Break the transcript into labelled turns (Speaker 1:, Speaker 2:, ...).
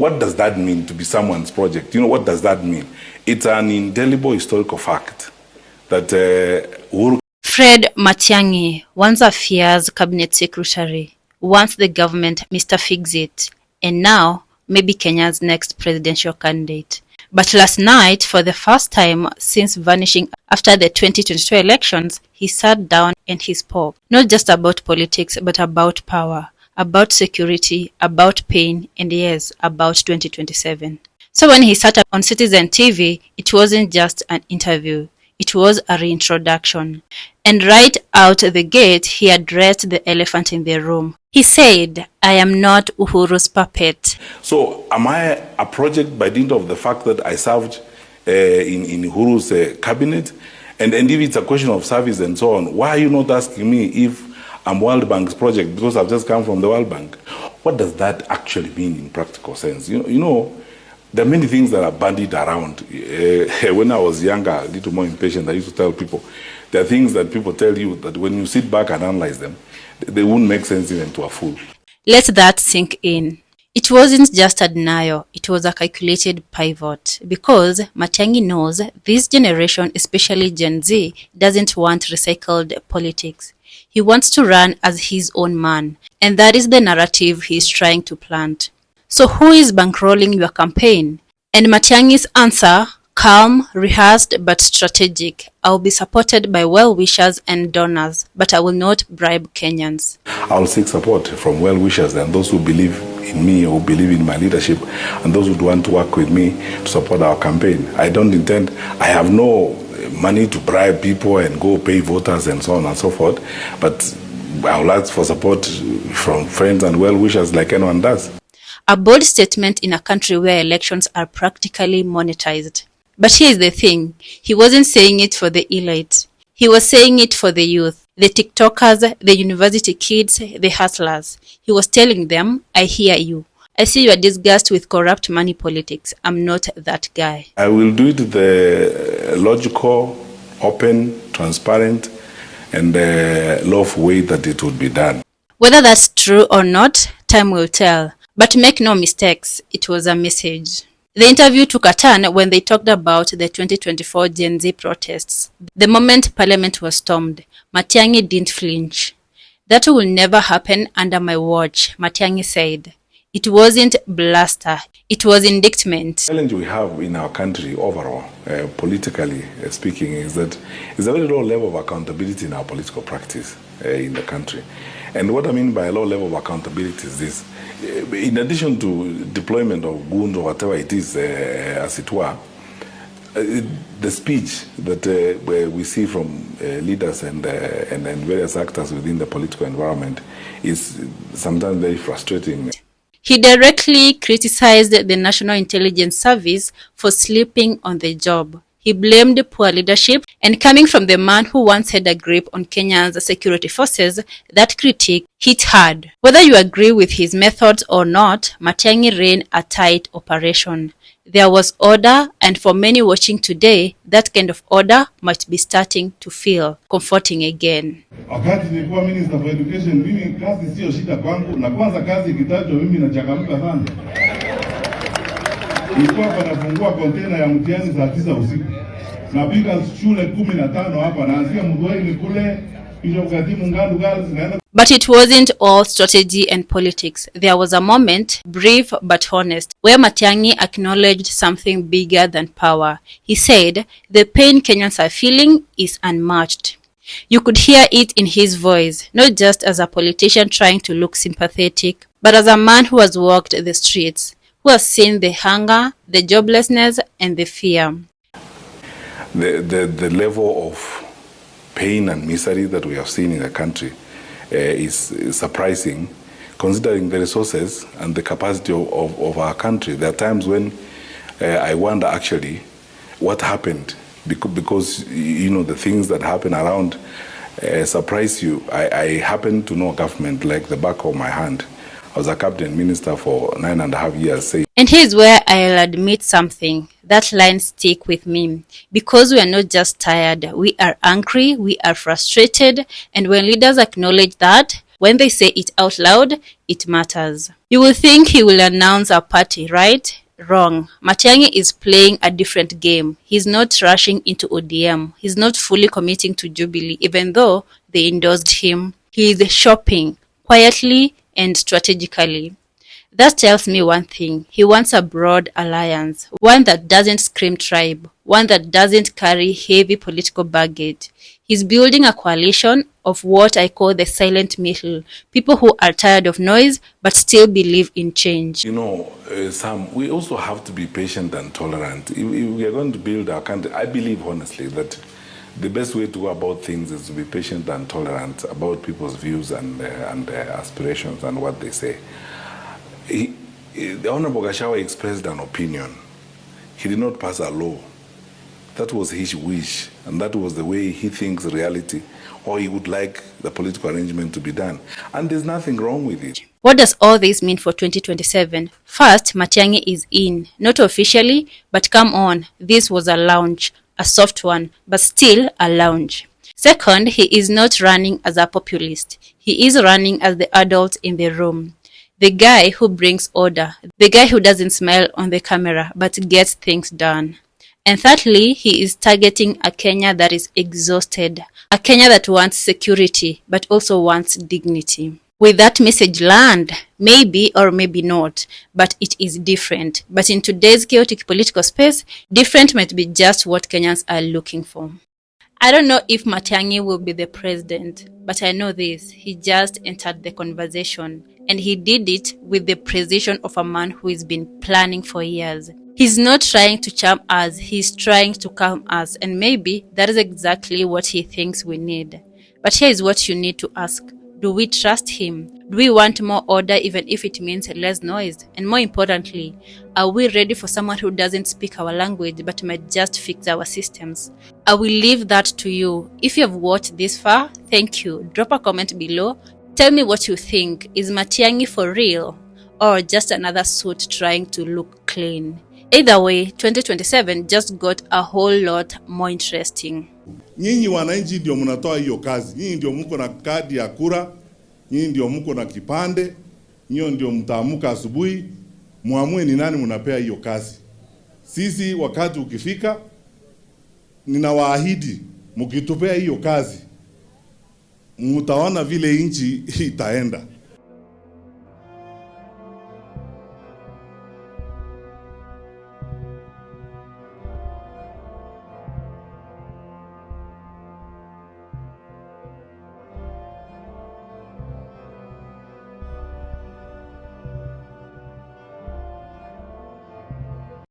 Speaker 1: what does that mean to be someone's project? What does that mean? It's an indelible historical fact that
Speaker 2: Fred Matiang'i, once Affairs Cabinet Secretary, once the government Mr. Fix-It, and now maybe Kenya's next presidential candidate. But last night, for the first time since vanishing after the 2022 elections, he sat down and he spoke, not just about politics, but about power, about security, about pain, and yes, about 2027. So when he sat up on Citizen TV, it wasn't just an interview. It was a reintroduction. And right out the gate, he addressed the elephant in the room. He said, I am not Uhuru's puppet.
Speaker 1: So am I a project by dint of the fact that I served in Uhuru's cabinet? And if it's a question of service and so on, why are you not asking me if I'm World Bank's project because I've just come from the World Bank? What does that actually mean in practical sense? There are many things that are bandied around. When I was younger, a little more impatient, I used to tell people, there are things that people tell you that when you sit back and analyze them, they wouldn't make sense even to a fool.
Speaker 2: Let that sink in. It wasn't just a denial, it was a calculated pivot. Because Matiang'i knows this generation, especially Gen Z, doesn't want recycled politics. He wants to run as his own man, and that is the narrative he's trying to plant. So who is bankrolling your campaign? And Matiang'i's answer, calm, rehearsed, but strategic. I'll be supported by well-wishers and donors, but I will not bribe Kenyans.
Speaker 1: I'll seek support from well-wishers and those who believe in me or believe in my leadership and those who want to work with me to support our campaign. I have no money to bribe people and go pay voters and so on and so forth, but I'll ask for support from friends and well-wishers like anyone does.
Speaker 2: A bold statement in a country where elections are practically monetized. But here's the thing, he wasn't saying it for the elite. He was saying it for the youth, the TikTokers, the university kids, the hustlers. He was telling them, I hear you. I see you are disgusted with corrupt money politics. I'm not that guy.
Speaker 1: I will do it the logical, open, transparent, and lawful way that it would be done.
Speaker 2: Whether that's true or not, time will tell. But make no mistakes, it was a message. The interview took a turn when they talked about the 2024 Gen Z protests. The moment Parliament was stormed, Matiang'i didn't flinch. That will never happen under my watch, Matiang'i said. It wasn't bluster, it was indictment.
Speaker 1: The challenge we have in our country overall, politically speaking, is that there's a very low level of accountability in our political practice in the country. And what I mean by a low level of accountability is this. In addition to deployment of goons or whatever it is, as it were, the speech that we see from leaders and various actors within the political environment is sometimes very frustrating.
Speaker 2: He directly criticized the National Intelligence Service for sleeping on the job. He blamed poor leadership, and coming from the man who once had a grip on Kenya's security forces, that critique hit hard. Whether you agree with his methods or not, Matiang'i ran a tight operation. There was order, and for many watching today, that kind of order might be starting to feel comforting again.
Speaker 3: Wakati nilikuwa Minister for Education, mimi kazi sio shida kwangu, na kwanza kazi ikitajwa mimi nachangamka sana. Nilikuwa nafungua container ya Matiang'i saa 9 usiku. Napiga shule 15 hapa, naanzia Mudwaini kule, kisha ukatimu Ngandu Girls naenda.
Speaker 2: But it wasn't all strategy and politics. There was a moment, brief but honest, where Matiang'i acknowledged something bigger than power. He said, the pain Kenyans are feeling is unmatched. You could hear it in his voice, not just as a politician trying to look sympathetic, but as a man who has walked the streets, who has seen the hunger, the joblessness, and the fear.
Speaker 1: The level of pain and misery that we have seen in the country is surprising, considering the resources and the capacity of our country. There are times when I wonder actually what happened, because the things that happen around surprise you. I happen to know government like the back of my hand. I was a cabinet minister for 9.5 years.
Speaker 2: And here's where I'll admit something. That line stick with me. Because we are not just tired, we are angry, we are frustrated, and when leaders acknowledge that, when they say it out loud, it matters. You will think he will announce a party, right? Wrong. Matiang'i is playing a different game. He's not rushing into ODM. He's not fully committing to Jubilee, even though they endorsed him. He is shopping quietly and strategically. That tells me one thing. He wants a broad alliance, one that doesn't scream tribe, one that doesn't carry heavy political baggage. He's building a coalition of what I call the silent middle, people who are tired of noise but still believe in change.
Speaker 1: You know, Sam, we also have to be patient and tolerant. If we are going to build our country, I believe honestly that the best way to go about things is to be patient and tolerant about people's views and aspirations and what they say. The Honorable Gachagua expressed an opinion. He did not pass a law. That was his wish, and that was the way he thinks reality, or he would like the political arrangement to be done. And there's nothing wrong with it.
Speaker 2: What does all this mean for 2027? First, Matiang'i is in. Not officially, but come on, this was a launch. A soft one, but still a launch. Second, he is not running as a populist. He is running as the adult in the room. The guy who brings order. The guy who doesn't smile on the camera, but gets things done. And thirdly, he is targeting a Kenya that is exhausted. A Kenya that wants security, but also wants dignity. Will that message land? Maybe or maybe not, but it is different. But in today's chaotic political space, different might be just what Kenyans are looking for. I don't know if Matiang'i will be the president, but I know this. He just entered the conversation, and he did it with the precision of a man who has been planning for years. He's not trying to charm us, he's trying to calm us, and maybe that is exactly what he thinks we need. But here is what you need to ask. Do we trust him? Do we want more order even if it means less noise? And more importantly, are we ready for someone who doesn't speak our language but might just fix our systems? I will leave that to you. If you have watched this far, thank you. Drop a comment below. Tell me what you think. Is Matiang'i for real? Or just another suit trying to look clean? Either way, 2027 just got a whole lot more interesting.
Speaker 3: Nyinyi wananchi ndio mnatoa hiyo kazi. Nyinyi ndio mko na kadi ya kura, nyinyi ndio mko na kipande, nyinyi ndio mtaamuka asubuhi, muamue ni nani mnapea hiyo kazi. Sisi wakati ukifika, ninawaahidi mkitupea hiyo kazi, mtaona vile nchi itaenda.